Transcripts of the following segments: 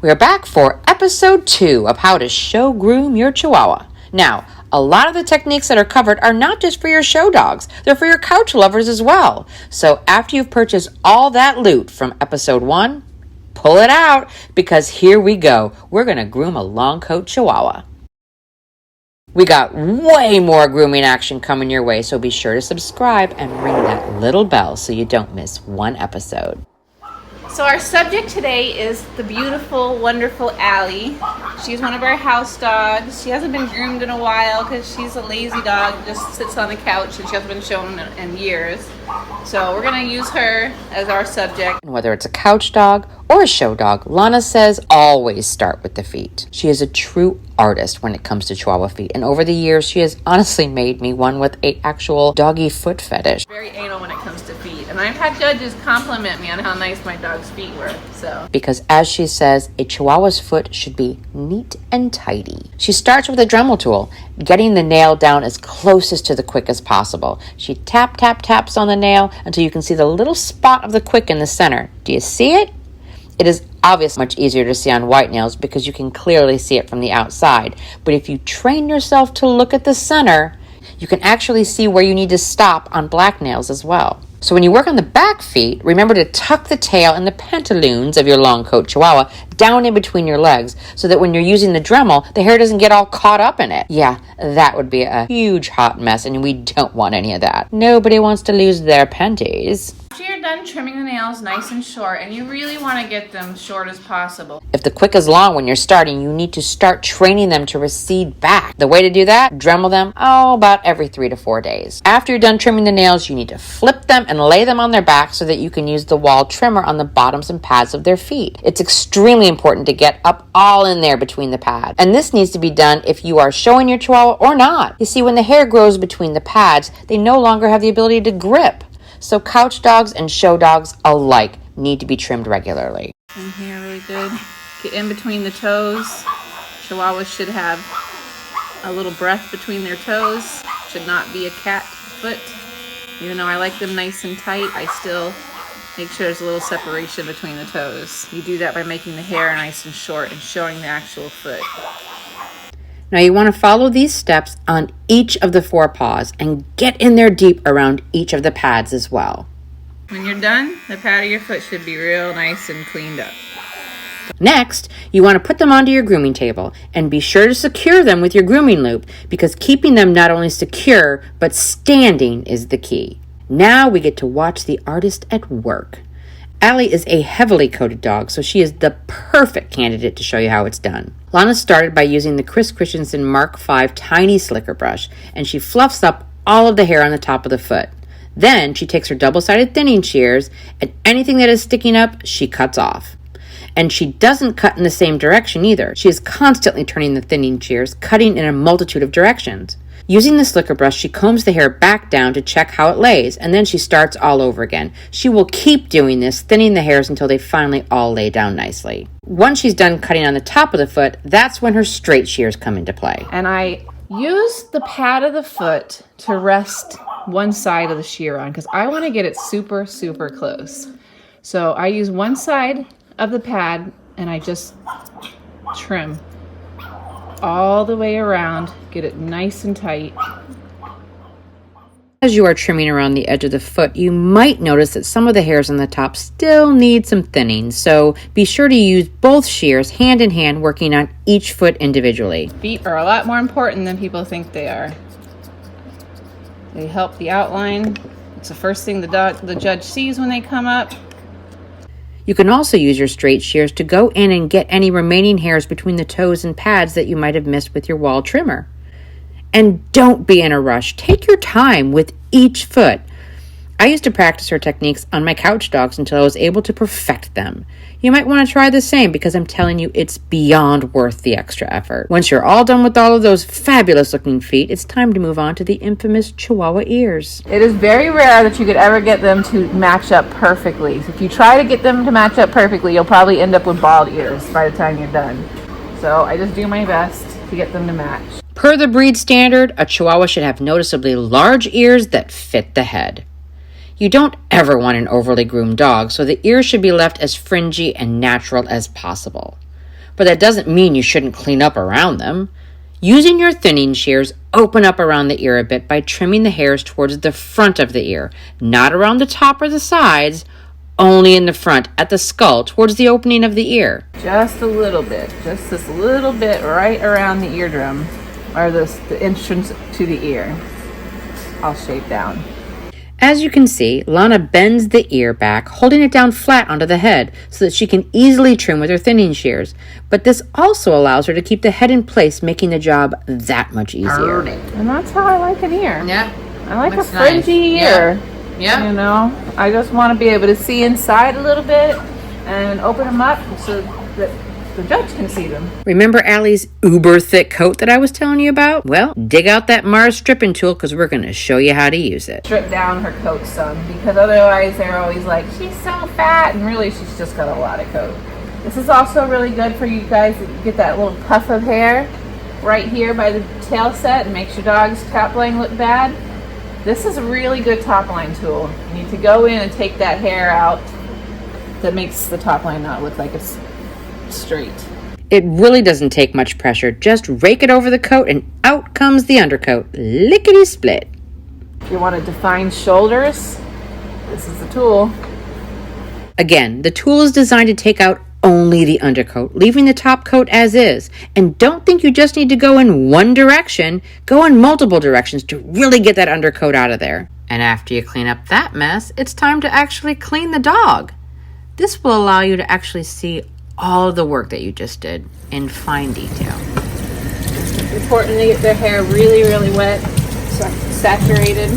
We are back for episode 2 of how to show groom your Chihuahua. Now, a lot of the techniques that are covered are not just for your show dogs, they're for your couch lovers as well. So after you've purchased all that loot from episode 1, pull it out because here we go. We're going to groom a long coat Chihuahua. We got way more grooming action coming your way, so be sure to subscribe and ring that little bell so you don't miss one episode. So our subject today is the beautiful, wonderful Allie. She's one of our house dogs. She hasn't been groomed in a while because she's a lazy dog, just sits on the couch and she hasn't been shown in years. So we're going to use her as our subject. And whether it's a couch dog or a show dog, Lana says always start with the feet. She is a true artist when it comes to Chihuahua feet, and over the years she has honestly made me one with an actual doggy foot fetish. Very anal when it comes to feet, and I've had judges compliment me on how nice my dog's feet were. Because as she says, a Chihuahua's foot should be neat and tidy. She starts with a Dremel tool, getting the nail down as closest to the quick as possible. She taps on the nail until you can see the little spot of the quick in the center. Do you see it? It is obviously much easier to see on white nails because you can clearly see it from the outside. But if you train yourself to look at the center, you can actually see where you need to stop on black nails as well. So when you work on the back feet, remember to tuck the tail and the pantaloons of your long coat Chihuahua down in between your legs so that when you're using the Dremel, the hair doesn't get all caught up in it. Yeah, that would be a huge hot mess and we don't want any of that. Nobody wants to lose their panties. After you're done trimming the nails nice and short, and you really want to get them short as possible. If the quick is long when you're starting, you need to start training them to recede back. The way to do that, Dremel them, about every 3 to 4 days. After you're done trimming the nails, you need to flip them and lay them on their back so that you can use the wall trimmer on the bottoms and pads of their feet. It's extremely important to get up all in there between the pads. And this needs to be done if you are showing your Chihuahua or not. You see, when the hair grows between the pads, they no longer have the ability to grip. So couch dogs and show dogs alike need to be trimmed regularly. In here really good. Get in between the toes. Chihuahuas should have a little breath between their toes. Should not be a cat foot. Even though I like them nice and tight, I still make sure there's a little separation between the toes. You do that by making the hair nice and short and showing the actual foot. Now you want to follow these steps on each of the 4 paws and get in there deep around each of the pads as well. When you're done, the pad of your foot should be real nice and cleaned up. Next, you want to put them onto your grooming table and be sure to secure them with your grooming loop because keeping them not only secure but standing is the key. Now we get to watch the artist at work. Allie is a heavily coated dog, so she is the perfect candidate to show you how it's done. Lana started by using the Chris Christensen Mark V tiny slicker brush, and she fluffs up all of the hair on the top of the foot. Then she takes her double-sided thinning shears, and anything that is sticking up, she cuts off. And she doesn't cut in the same direction either. She is constantly turning the thinning shears, cutting in a multitude of directions. Using the slicker brush, she combs the hair back down to check how it lays, and then she starts all over again. She will keep doing this, thinning the hairs until they finally all lay down nicely. Once she's done cutting on the top of the foot, that's when her straight shears come into play. And I use the pad of the foot to rest one side of the shear on because I want to get it super, super close. So I use one side of the pad and I just trim all the way around, get it nice and tight. As you are trimming around the edge of the foot, you might notice that some of the hairs on the top still need some thinning, so be sure to use both shears hand in hand working on each foot individually. Feet are a lot more important than people think they are. They help the outline. It's the first thing the judge sees when they come up. You can also use your straight shears to go in and get any remaining hairs between the toes and pads that you might have missed with your wall trimmer. And don't be in a rush. Take your time with each foot. I used to practice her techniques on my couch dogs until I was able to perfect them. You might want to try the same because I'm telling you it's beyond worth the extra effort. Once you're all done with all of those fabulous looking feet, it's time to move on to the infamous Chihuahua ears. It is very rare that you could ever get them to match up perfectly. So if you try to get them to match up perfectly, you'll probably end up with bald ears by the time you're done. So I just do my best to get them to match. Per the breed standard, a Chihuahua should have noticeably large ears that fit the head. You don't ever want an overly groomed dog, so the ears should be left as fringy and natural as possible. but that doesn't mean you shouldn't clean up around them. Using your thinning shears, open up around the ear a bit by trimming the hairs towards the front of the ear, not around the top or the sides, only in the front at the skull towards the opening of the ear. Just a little bit, just this little bit right around the eardrum, or the entrance to the ear. I'll shape down. As you can see, Lana bends the ear back, holding it down flat onto the head so that she can easily trim with her thinning shears. But this also allows her to keep the head in place, making the job that much easier. And that's how I like an ear. Yeah. I like a fringy ear. Yeah. You know, I just want to be able to see inside a little bit and open them up so that the judge can see them. Remember Allie's uber thick coat that I was telling you about? Well, dig out that Mars stripping tool because we're going to show you how to use it. Strip down her coat some, because otherwise they're always like, she's so fat, and really she's just got a lot of coat. This is also really good for you guys to get that little puff of hair right here by the tail set and makes your dog's top line look bad. This is a really good top line tool. You need to go in and take that hair out that makes the top line not look like it's straight. It really doesn't take much pressure. Just rake it over the coat and out comes the undercoat. Lickety split. If you want to define shoulders, this is the tool. Again, the tool is designed to take out only the undercoat, leaving the top coat as is. And don't think you just need to go in one direction. Go in multiple directions to really get that undercoat out of there. And after you clean up that mess, it's time to actually clean the dog. This will allow you to actually see all of the work that you just did in fine detail. It's important to get their hair really, really wet, saturated.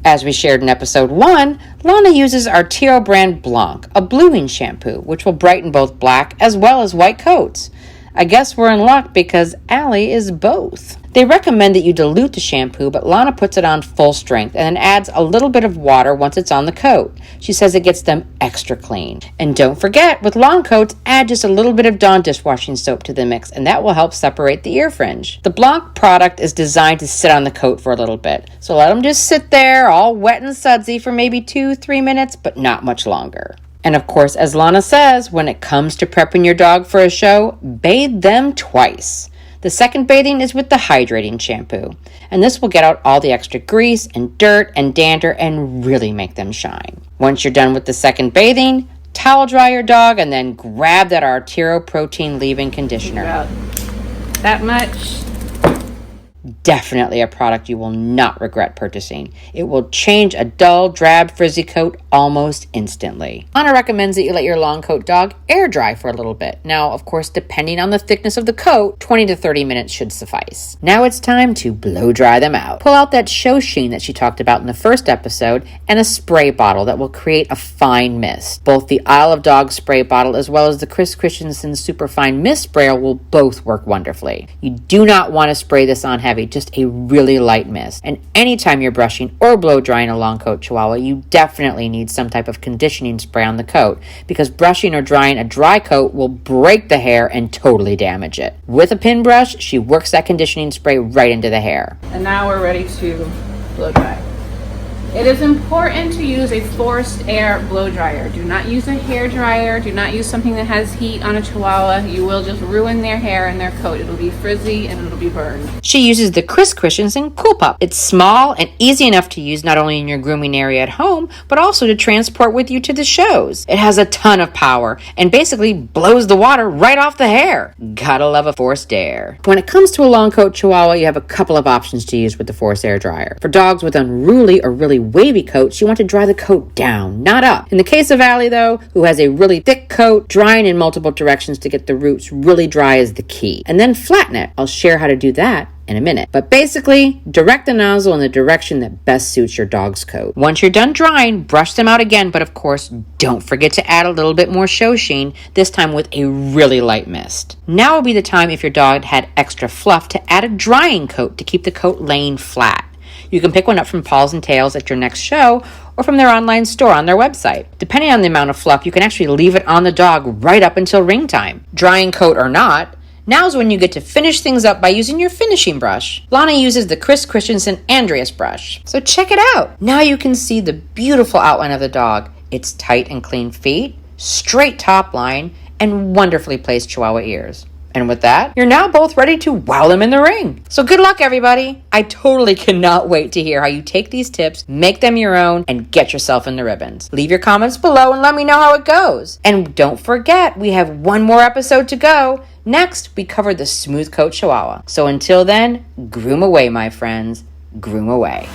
As we shared in episode 1, Lana uses our Tiro brand Blanc, a bluing shampoo, which will brighten both black as well as white coats. I guess we're in luck because Allie is both. They recommend that you dilute the shampoo, but Lana puts it on full strength and then adds a little bit of water once it's on the coat. She says it gets them extra clean. And don't forget, with long coats, add just a little bit of Dawn dishwashing soap to the mix, and that will help separate the ear fringe. The Blanc product is designed to sit on the coat for a little bit, so let them just sit there all wet and sudsy for maybe 2-3 minutes, but not much longer. And of course, as Lana says, when it comes to prepping your dog for a show, bathe them twice. The second bathing is with the hydrating shampoo, and this will get out all the extra grease and dirt and dander and really make them shine. Once you're done with the second bathing, towel dry your dog and then grab that Artero protein leave-in conditioner. About that much. Definitely a product you will not regret purchasing. It will change a dull, drab, frizzy coat almost instantly. Lana recommends that you let your long coat dog air dry for a little bit. Now, of course, depending on the thickness of the coat, 20 to 30 minutes should suffice. Now it's time to blow dry them out. Pull out that show sheen that she talked about in the first episode and a spray bottle that will create a fine mist. Both the Isle of Dogs spray bottle as well as the Chris Christensen Superfine Mist Sprayer will both work wonderfully. You do not want to spray this on heavy, just a really light mist. And anytime you're brushing or blow drying a long coat Chihuahua, you definitely need some type of conditioning spray on the coat, because brushing or drying a dry coat will break the hair and totally damage it. With a pin brush, she works that conditioning spray right into the hair. And now we're ready to blow dry. It is important to use a forced air blow dryer. Do not use a hair dryer. Do not use something that has heat on a Chihuahua. You will just ruin their hair and their coat. It'll be frizzy and it'll be burned. She uses the Chris Christensen Cool Pup. It's small and easy enough to use not only in your grooming area at home, but also to transport with you to the shows. It has a ton of power and basically blows the water right off the hair. Gotta love a forced air. When it comes to a long coat Chihuahua, you have a couple of options to use with the forced air dryer. For dogs with unruly or really wavy coats, you want to dry the coat down, not up. In the case of Allie, though, who has a really thick coat, drying in multiple directions to get the roots really dry is the key. And then flatten it. I'll share how to do that in a minute. But basically, direct the nozzle in the direction that best suits your dog's coat. Once you're done drying, brush them out again, but of course, don't forget to add a little bit more show sheen, this time with a really light mist. Now would be the time, if your dog had extra fluff, to add a drying coat to keep the coat laying flat. You can pick one up from Paws and Tails at your next show or from their online store on their website. Depending on the amount of fluff, you can actually leave it on the dog right up until ring time. Drying coat or not, now's when you get to finish things up by using your finishing brush. Lana uses the Chris Christensen Andreas brush. So check it out. Now you can see the beautiful outline of the dog. Its tight and clean feet, straight top line, and wonderfully placed Chihuahua ears. And with that, you're now both ready to wow them in the ring. So good luck, everybody. I totally cannot wait to hear how you take these tips, make them your own, and get yourself in the ribbons. Leave your comments below and let me know how it goes. And don't forget, we have one more episode to go. Next, we covered the smooth coat Chihuahua. So until then, groom away, my friends. Groom away.